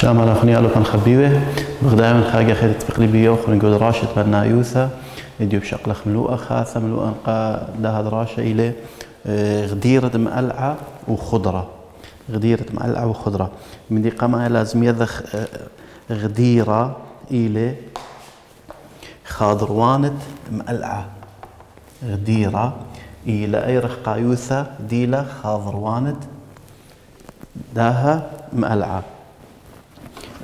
שלום על האחרונים אלו כאן חביבה, בגדאי من خارج أخذ تقريبية أخرى نقول راشد بنا يوثا يديو بشقلة ملوءة خاصة ملوءة ده راشة إلى غديرة مقلعة وخضرة غديرة مقلعة وخضرة من دي قامة لازم يذخ غديرة إلى خاضروانة مقلعة غديرة إلى أي رخقا يوثا ديلا خاضروانة داها مقلعة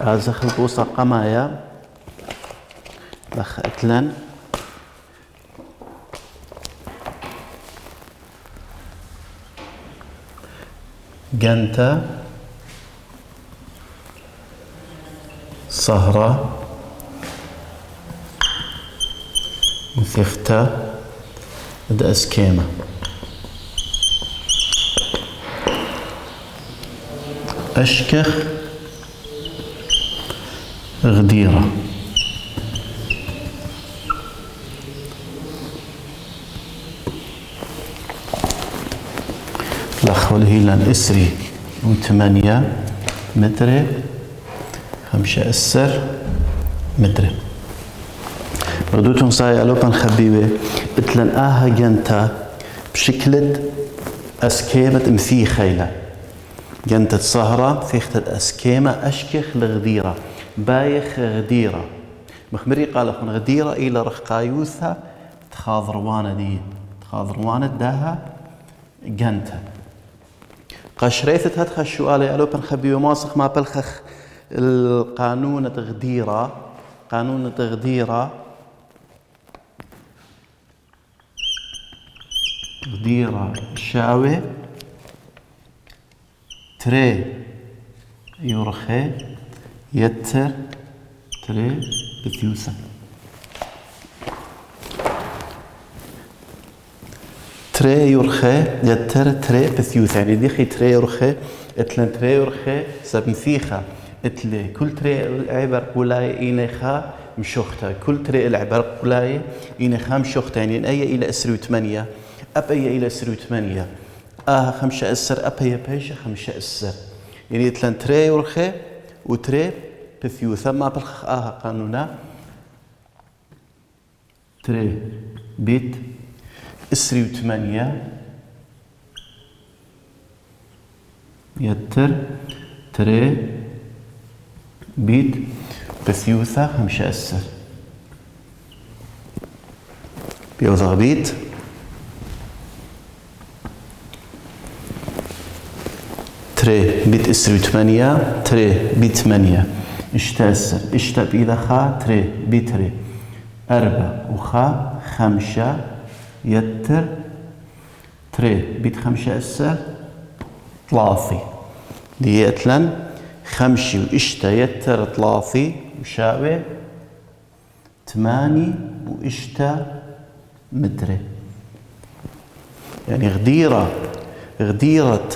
أزخ البوصة قمايا لخ أتلن جنتا صهرة مثيختا دأسكيمة أشكخ غديرة الأخوة هيلان إسري وثمانية متر 15 متر ردوتهم صايا لوبان خبيبة بتلن آها جنتا بشكل أسكيمة مثيخيلة جنتة صهرة ثيختة أسكيمة أشكخ لغديرة بايخ غديرة مخمري قال أخوان غديرة إلى رخقايوثا تخاضروانة دي تخاضروانة داها جنتة قشريثت هدخ الشؤال يا لوبن خبي وماسخ ما بلخخ القانون غديرة قانون غديرة غديرة شاوي تري يورخي يتر تري بثيوسا تري يورخي يتر تري بثيوسا يعني ديخي تري يورخي اتلن تري يورخي سبنثيخا اتلي كل تري العبر قولاي إينيخا مشوختا كل تري العبر قولاي إينيخا مشوختا يعني أي إلى أسري وثمانية أب أي إلى أسري وثمانية خمسة أسر أب هي بيشة خمسة أسر يعني اتلن تري يورخي وتري بثيوثا ما بالخ قانونا تري بيت اسري وثمانية يتر تري بيت بثيوثا خمسة أسر بيوضع بيت تري بيت اسري وثمانية تري بيت ثمانية اشتا أسر اشتا بإذا خا تري بيتري أربع وخا خمسة يتر تري بيت خمسة أسر ثلاثي ديتلن خمسة واشتا يتر ثلاثي وشاوي ثماني واشتا متري يعني غديرة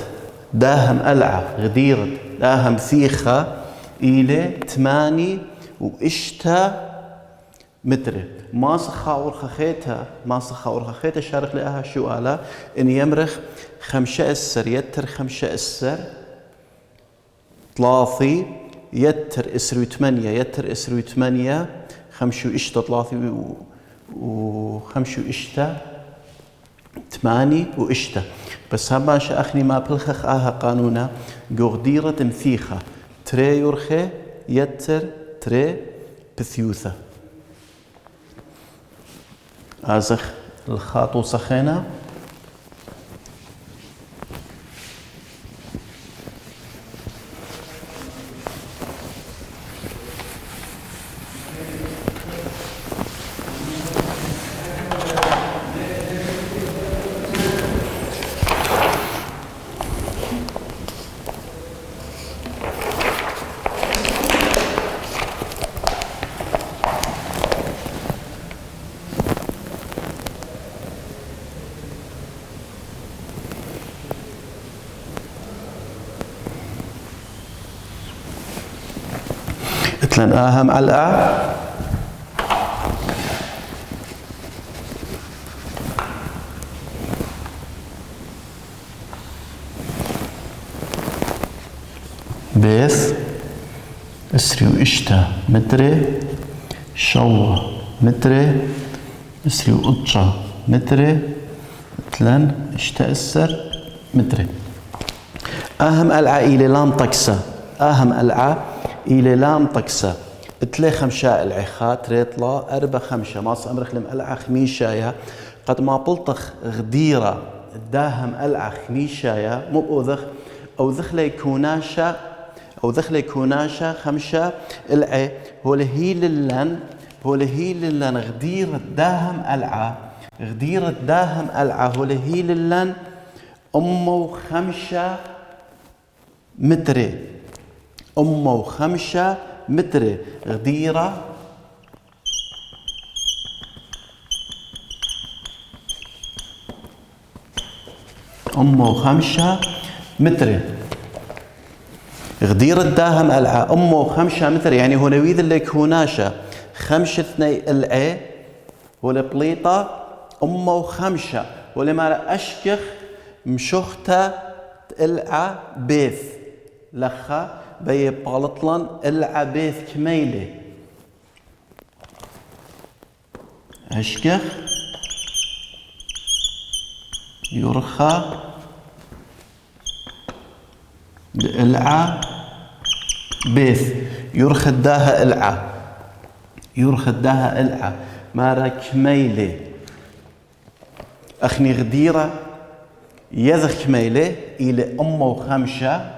داها مقلعة غديرة داها مثيخة إلى 8 وإشتا متر ما سخاور خخيتها شارك لها شو آلا إن يمرخ 5 أسر يتر 5 أسر ثلاثي يتر إسر 8 يتر إسر 8 5 وإشتا ثلاثي و5 وإشتا 8 وإشتا بس هم شا أخني ما بلخخ قانونا غديرة مثيخة تري يورخي يتر تري بثيوثة أزخ الخاطو سخينة لأن أهم على بيث اسري واشتا متري شوا متري اسري وقطشا متري مثلا اشتا اسر متري. اهم العا الى لام طكسه اهم العا الى لام طكسه تلي خمشاء العخا تريطلا أربع خمشة ما صامرخ لم العا خميشايا قد ما بلطخ غديرة داهم العا خميشايا مو اوذخ او ذخلي كوناشا او ذخلي كوناشا خمشة العي هو لهيللن غديرة داهم العا غديرة داهم العا هو لهيللن أمو خمشة متري أمو خمشة متري غديرة أمو خمشة متري غديرة داهم العا أمو خمشة متري يعني هو نويذ اللي كوناشة خمشة اثني العي هو لبليطة أمو خمشة ولما أشكخ مشوختا العا بيث لخا بي بالطلن العا بيث كميلي اشكخ يرخى العا بيث يرخى الداها العا مارا كميلي اخني غديره يذخ كميلة إلى أمو خمشة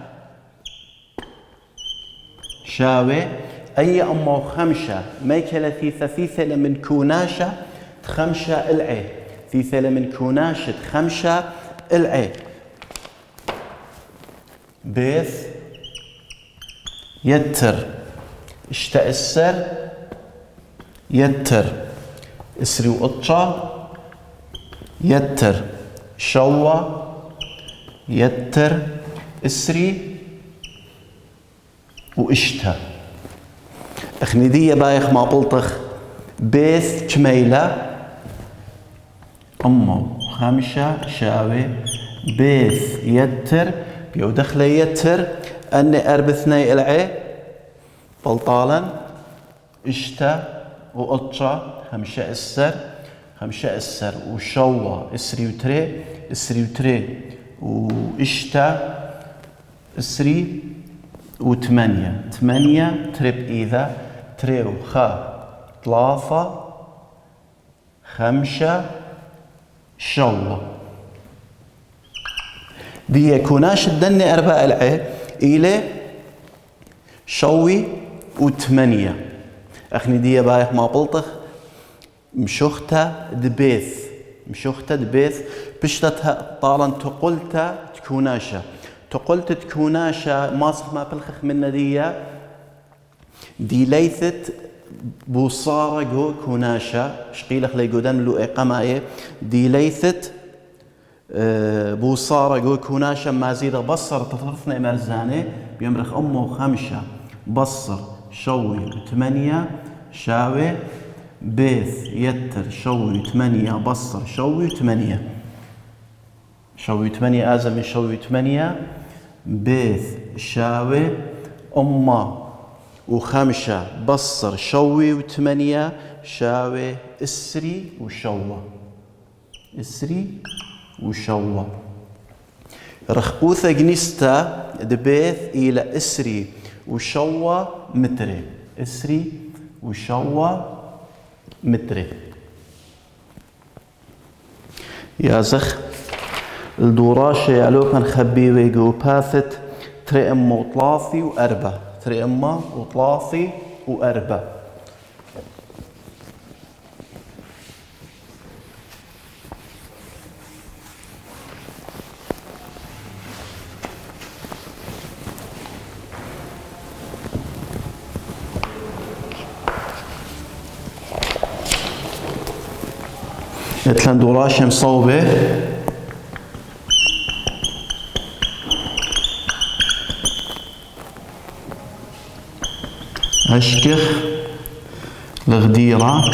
شاوي أي أمو خمشة ميكلة ثيثة من كوناشة خمشة العي ثيثة من كوناشة خمشة العي بيث يتر اشتأسر يتر اسري وقطشة يتر شوا يتر اسري واشتا اخندية بايخ ما بلطخ بيث كميلة أمو خمشة شاوي بيث يتر بيو دخله يتر أني أربثني العي بلطالا اشتا وقطشة خمشة السر وشوا اسري وتري واشتا اسري وثمانية ترب إذا تري وخا ثلاثة خمسة شوا دي يكوناش الدني أربع العي إلى شوي وثمانية أخني دي بايخ ما بلطخ مشوختا دبيث بشتتها طالا تقلتا تكوناشا ماسخ ما بلخخ من دي ليثت بوصارة جو كوناشا شقيلخ لي قدام لو إقاماية دي ليثت بوصارة جو كوناشا ما زيدا بصر تطرثنا مرزاني بيمرخ أمو خمسة بصر شوي 8 شاوي بيث يتر شوي 8 بصر شوي 8 آزمي شوي 8 بيث شاوي أمه وخمسة بصر شوي 8 شاوي اسري وشوا رخبوثة جنستا دبيث إلى اسري وشوا متري يا زخ الدوراشة يعلو كان خبي ويقو باثت تري أمه وطلافي وأربع مثلا دوراشة مصوبة أشكخ الغديرة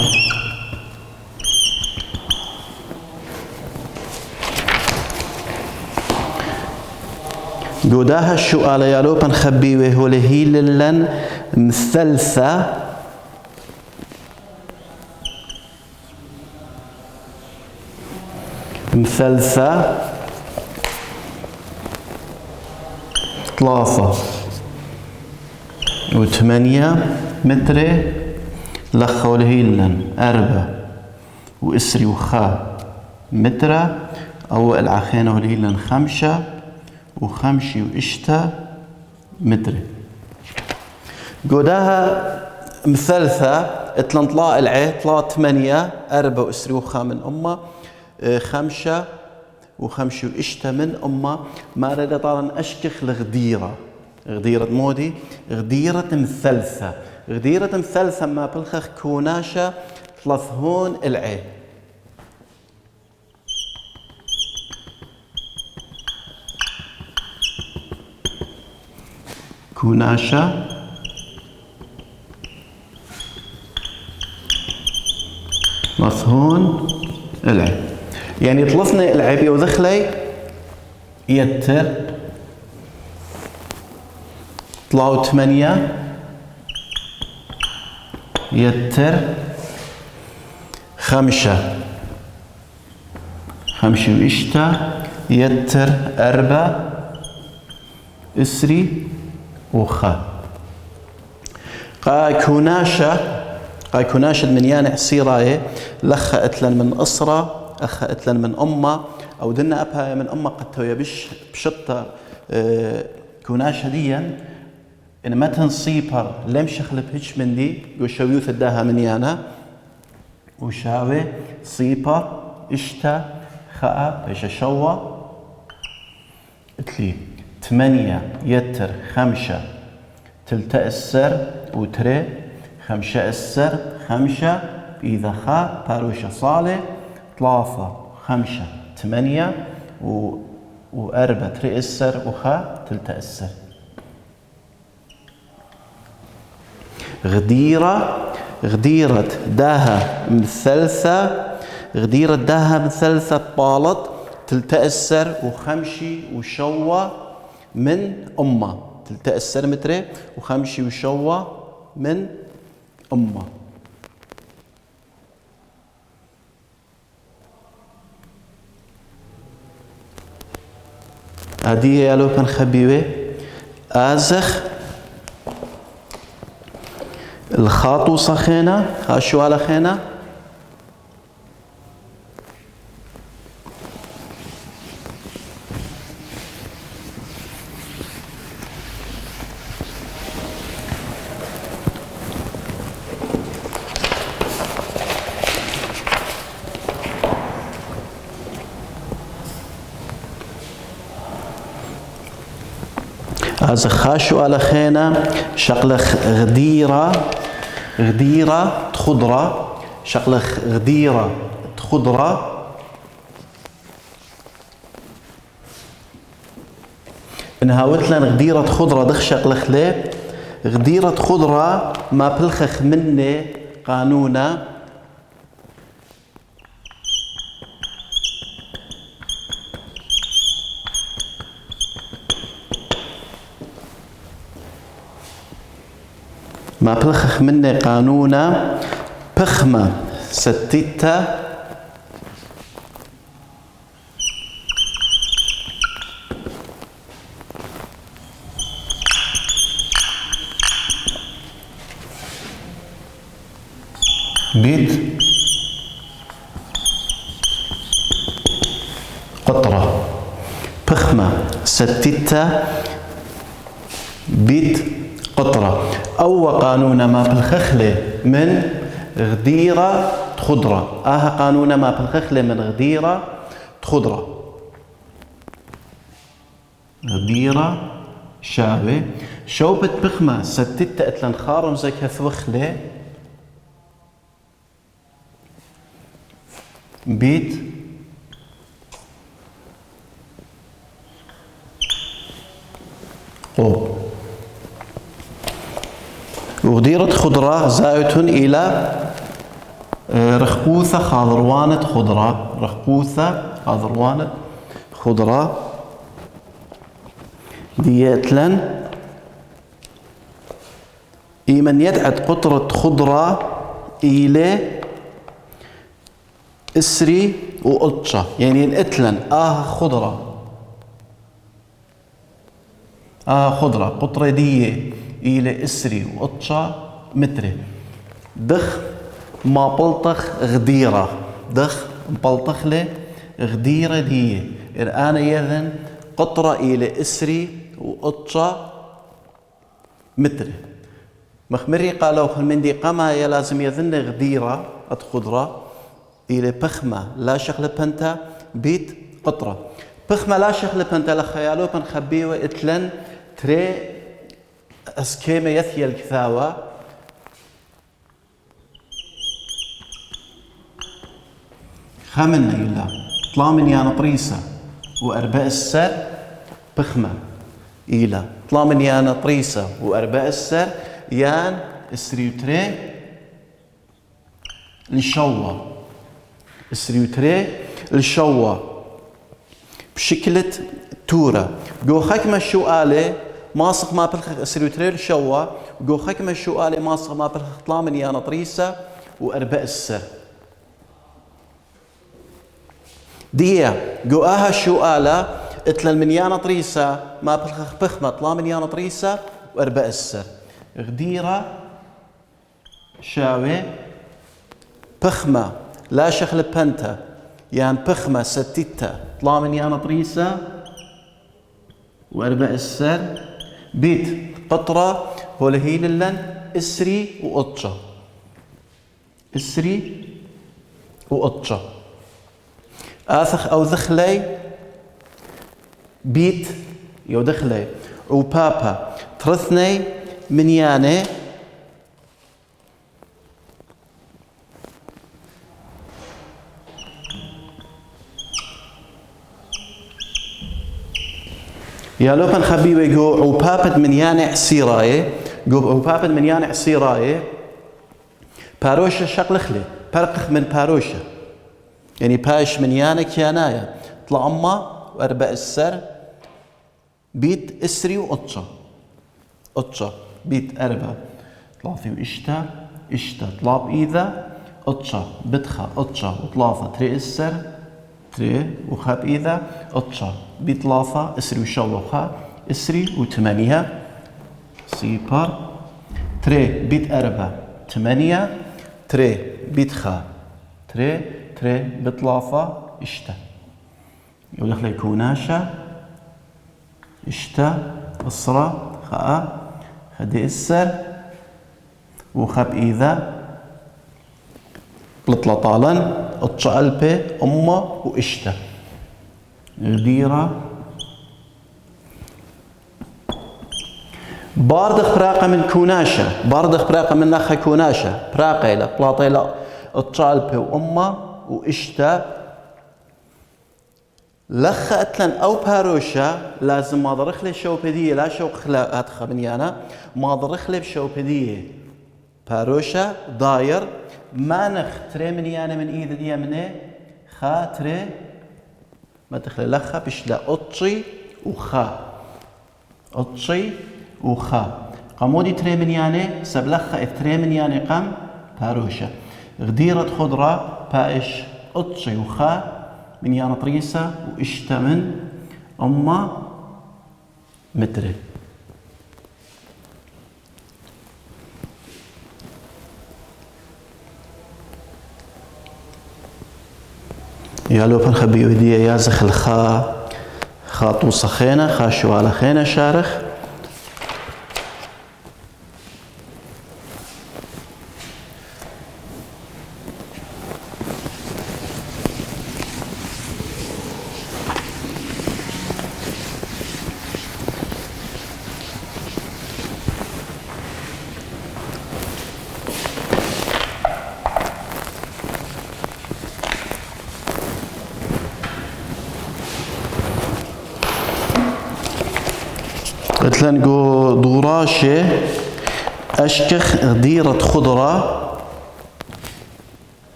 قوداها الشؤال يالو بنخبي وهو لهي للن مثلثة مثلثة 3 و8 متر لخ والهيلن 4 وإسري وخا متر أو العخانة والهيلن 5 و5 وإشتا متر قداها مثلثة اتلن طلاء العي طلاء 8 4 وإسري وخا من أمه 5 و5 وإشتا من أمه ما رد طالن أشكخ لغديرة غديرة مودي غديرة مثلثة غديرة مثلثة ما بلخخ كوناشة 3 العي كوناشة 3 العي يعني طلثنا العبي وذخلي يتر طلعوا 8 يتر 5 وإشتا يتر 4 إسري وخا قا كوناشة من يانع صيراي لخا اتلن من أسرة أخا اتلن من أمة أو دنا أبها من أمة قد تويا بشطة كوناشة ديا إن ما تنصيبر لم شخلب هيش من دي وشويوث الداها من يانا وشاوي صيبر إشتا خاء بيش شوا اتلي 8 يتر 5 تلتأسر وتري 5 أسر 5 إذا خا باروشة صالة 3 5 8 و4 تري أسر وخا تلتأسر غديرة داها مثلثة غديرة داها مثلثة طالت تلتأسر وخمشي وشوى من أمة تلتأسر متري وخمشي وشوى من أمة هذه يا لو كان خبيوه آزخ الخاطو صخينة خاشو على خينة هذا خاشو على خينة شغلة غديرة خضرة شغلة غديرة خضرة نهاوتلن غديرة خضرة دخ شغلة خلي غديرة خضرة ما بلخخ مني قانونا ما بلخخ مني قانونا بخمة ستيتا بيت قطرة بخمة ستيتا بيت قطرة أو قانون ما بالخخلة من غديرة خضرة قانون ما بالخخلة من غديرة خضرة غديرة شاوي شوبة بخمة ستة اتلن خارم زي كثوخلة بيت قوب وغديرة خضرة زائد إلى رخبوثة خضروانة خضرة رخبوثة خضروانة خضرة ديتلن من يدعد قطرة خضرة إلى إسري وقطشة، يعني الإتلن خضرة خضرة قطرة دية إلى إسري وقطشة متري دخ ما بلطخ غديرة دخ بلطخ له غديرة دية أنا يذن قطرة إلى إسري وقطشة متري مخمري قالوا من دي قما لازم يذن غديرة خضرة إلى بخمة لا شغلة بنتا بيت قطرة بخمة لا شغلة بنتا لخيالو بنخبيه إتلن تري أسكيمة يثي الكثاوة خمنا يلا طلع من يانا طريسة وأرباء السر بخمة إلى طلع من يانا طريسة وأرباء السر يان السريوتري الشوة السريوتري الشوة بشكلة تورة جو خكمة شو آله ماسق ما بلخ السريوتري الشوة جو خكمة شو آله ماسق ما بلخ طلع من يانا طريسة وأرباء السر ديا جو شو آله اتلن من يانا طريسة ما بلخ بخمة طلع من يانا طريسة وأرباء السر غديرة شاوي بخمة لا شخل بنتا يعني بخمة ستيتا طلع من يانا طريسة وأرباء السر بيت قطرة هي للن إسري وقطشة إسري وقطشة آثخ أو ذخلي بيت يو دخلي وبابا ترثني من ياني يا لو خبي ويجو عبابة من يانع عصيراي جو عبابة من يانع عصيراي باروشة شغل خلي برقخ من باروشة يعني باش من يانع كيانايا طلع أما وأربع السر بيت إسري وقطشة قطشة بيت أربع طلع فيه إشتا طلع بإيذا قطشة بدخة قطشة وطلافة تري السر تري وخاب إذا قطشة بيطلافة إسري وشوخة إسري وثمانية سيبار تري بيت أربع ثمانية تري بيتخا تري بطلافة إشتا يقول لك كوناشة إشتا إصرا خاء خدي السر وخاب إذا بلطلطالن قطشة ألبي أمه وإشتا غديرة باردخ براقة من كوناشة باردخ براقة من نخا كوناشة براقة إلى بلاطة إلى قطشة ألبي وأمه وإشتا لخا أتلن أو باروشة لازم ما ضرخ لي شوبدية لا شوق خلا أدخل بنيانا ما ضرخ لي بشوبدية باروشة داير ما نخ تري منيانا من إيد دي مني خا تري ما تخلي لخا بشلا أطشي وخا أطشي وخا قمودي تري منيانا سب لخا إثري منيانا قم باروشة غديرة خضرة باش أطشي وخا من يانا طريسة وإشتا من أما متري يا لو خبي ودي يا زخل خا طوصة خينة خا شوالة خينة شارخ تلنقو دوراشة أشكخ غديرة خضرة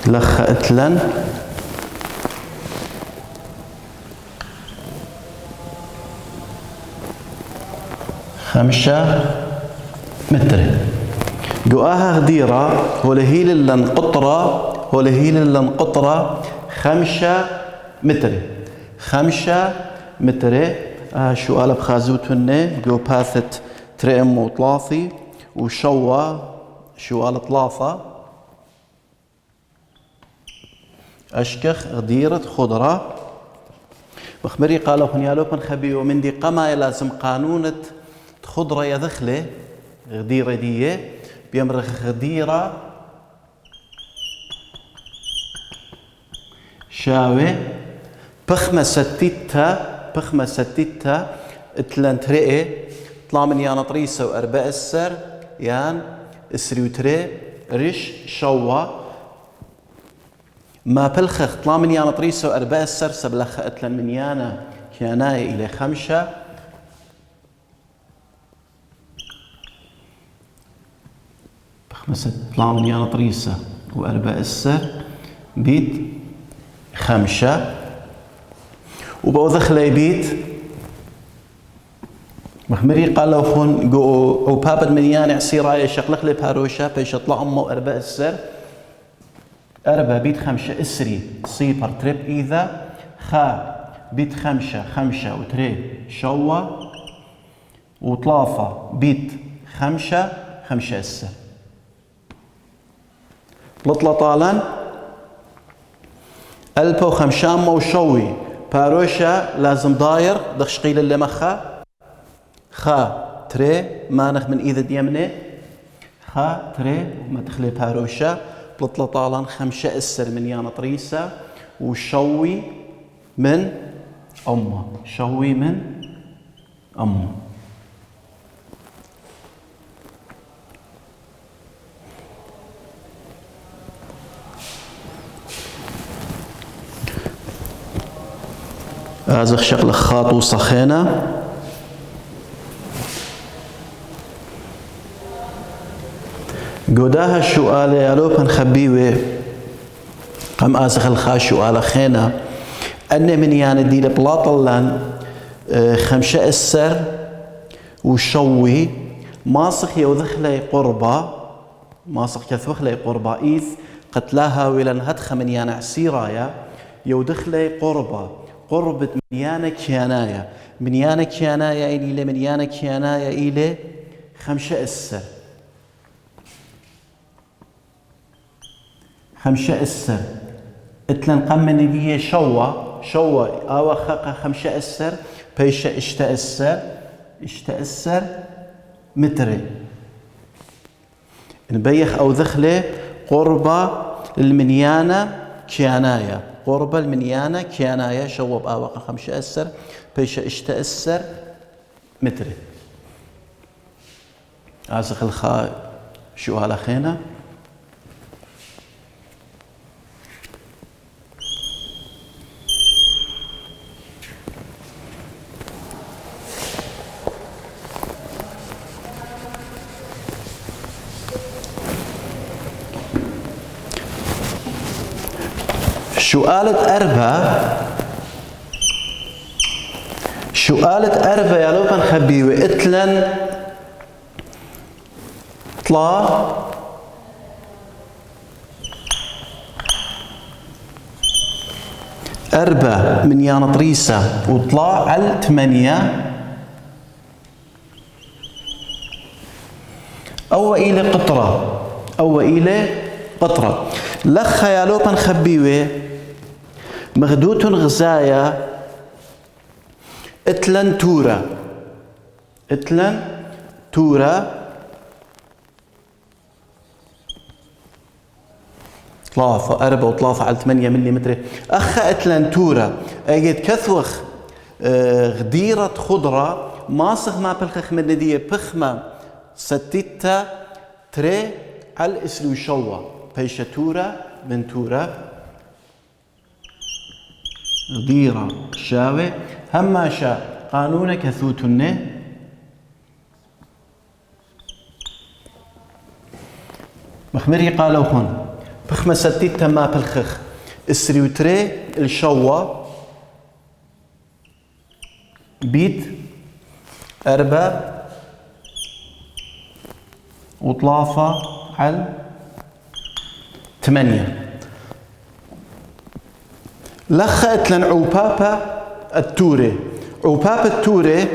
لخ اتلن خمسة متر. جواها غديرة ولهيل اللن قطرة ولهيل اللن قطرة 5 متر. 5 متر. شو قال بخازوتن جو باثت تريم وطلاثي وشوا شو قال طلاثة أشكخ غديرة خضرة وخبري قالوا خنيالو بنخبي ومن دي قما لازم قانونة خضرة يدخله غديرة دي بيمرخ غديرة شاوي بخمة ستيتا اتلان تريئي طلع من يانا طريسة وأربع السر يان اسري وتري ريش شوا ما بلخخ طلع من يانا طريسة وأربع السر سبلخ اتلان من يانا كياناي إلى 5 بخمسة طلع من يانا طريسة وأربع السر بيت 5 وبوضخ لي بيت مخمري قال له خون او بابد من ياني عسيراي شقلق لي باروشا بيش اطلع امه اربع السر 4 بيت 5 اسري صيبر تريب اذا خا بيت 5 وتري شوا وطلافة بيت 5 السر لطلة طالن 1500 وشوي باروشا لازم داير دخشقيل اللي مخا خا تري مانخ من إذا ديمني خا تري وما تخلي باروشا بلطلة طالن 5 السر من يانا طريسة وشوي من أمه شوي من أمه ازخ شغل خاط وصخينة قداها السؤال يا لوبن خبيوي قم ازخ الخاش سؤال خينا ان من يعني دي بلاطلان 5 السر وشوي ماسخ يوذخ لي قربة ماسخ يثوخ لي قربة إذ قتلاها ولن هدخ من يعني عسيرايا يودخ لي قربة منيانا كيانايا منيانا كيانايا إلى منيانا كيانايا إلى 5 السر 5 السر اتلن قمن دي شوا أو خاقة 5 السر بيش اشتأسر متري نبيخ أو ذخلة قربة المنيانة كيانايا قربة المنيانة كيانايا شوب آواقع 5 السر بيش اشتأسر متري عازق الخاء شو على خينا سؤالة أربا يا لوبان خبيوي اتلن طلع أربا من يانا طريسة وطلع على 8 أو إلى قطرة لخ يا لوبان خبيوي مغدوت غزايا اتلن تورا طلافة 4 وطلافة على 8 ملم أخ اتلن تورا أجد كثوخ غديرة خضرة ماسخ ما بلخخ من ندية بخمة ستيتا تري على اسلو شوا بيشة تورا من تورا غديرة شاوي هماشا قانون كثوتن مخمري قالوا خن بخمسة تما بالخخ السريوتري الشوا بيت أربع وطلافة على 8 لخت لن عوبابا التوري عوبابا التوري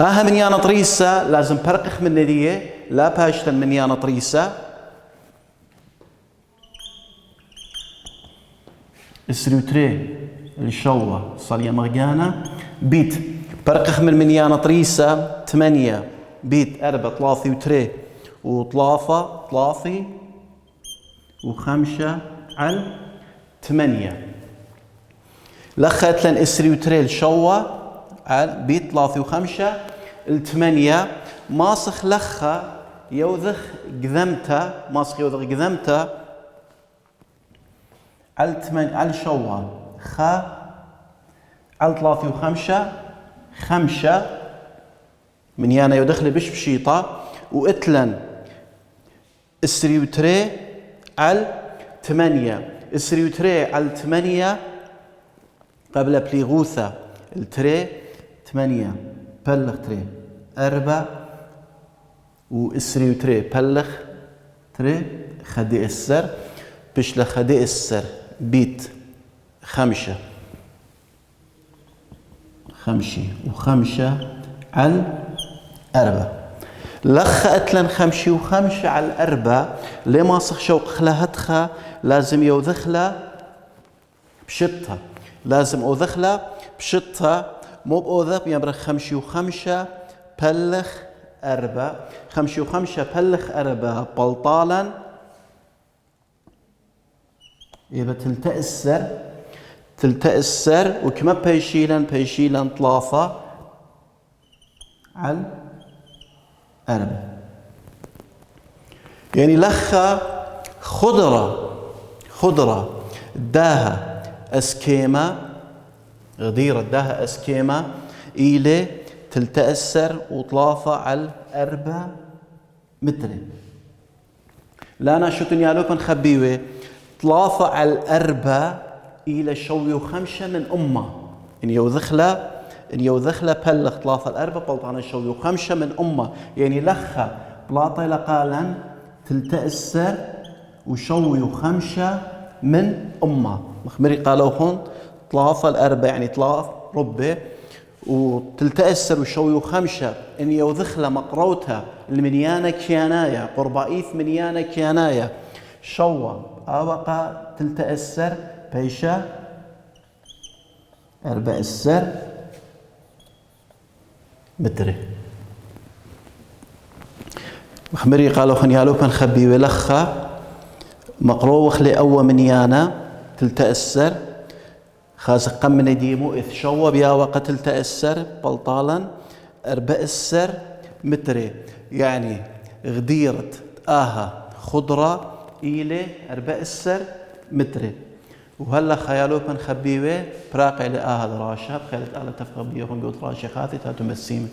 من يانا طريسة لازم برقخ من ندية لا باشتن من يانا طريسة السريوتري الشوا صاليا مرقانا بيت برقخ من يانا طريسة 8 بيت 4 طلاثي وتري وطلافة طلاثي وخمسة على 8 لخت لن اسري وتريل شوا على بيت 3 و5 ال8 ماسخ لخا يوذخ قذمته ماسخ يوذخ قذمته على 8 على شوا خا على 3 و5 5 من يانا يدخل بش بشيطة واتلن اسري وتري على 8 اسري وتري على 8 قبل بليغوثة التري 8 بلغ تري 4 واسري وتري بلغ تري خدي السر بش لخدي السر بيت 5 و5 على 4 لخ اتلن 5 و5 على 4 لما صخ شوق خلهتخا لازم يوذخلا بشطها لازم اوذخلا بشطها مو بأوذق يبرخ 5 و5 بلخ 4 5 و5 بلخ 4 بلطالا يبقى تلتأسر وكما بيشيلن 3 على 4 يعني لخا خضرة داها اسكيما غديرة داها اسكيما إلي تلتأسر وطلافة على 4 متر لانا شو تنيالوك من خبيوه طلافة على 4 إلى شوي و5 من أمة إن يوذخلا بلغ طلافة 4 بلطانا شوي و5 من أمة يعني لخا بلاطي لقالا تلتأسر وشوي و5 من أمة مخمري قالوا هون طلافة 4 يعني طلاف ربه وتلتأسر وشوي و5 إن يوذخلا مقروتها المنيانة كيانايا قربائيث منيانة كيانايا شوى أبقى تلتأسر بيشا 4 السر متري مخمري قالوا خنيالو بن خبي ولخا مقروخ لأول منيانا تلتأسر خاز قم من ديمو إذ شوى بيا وقت تلتأسر بلطالا 4 السر متري يعني غديرة خضرة إلى 4 السر متري وهلا خيالو بن خبيوه براقي لآها دراشة بخيلت آلة تفقى بيوهن قوت راشي خاثي تاتو مسيمة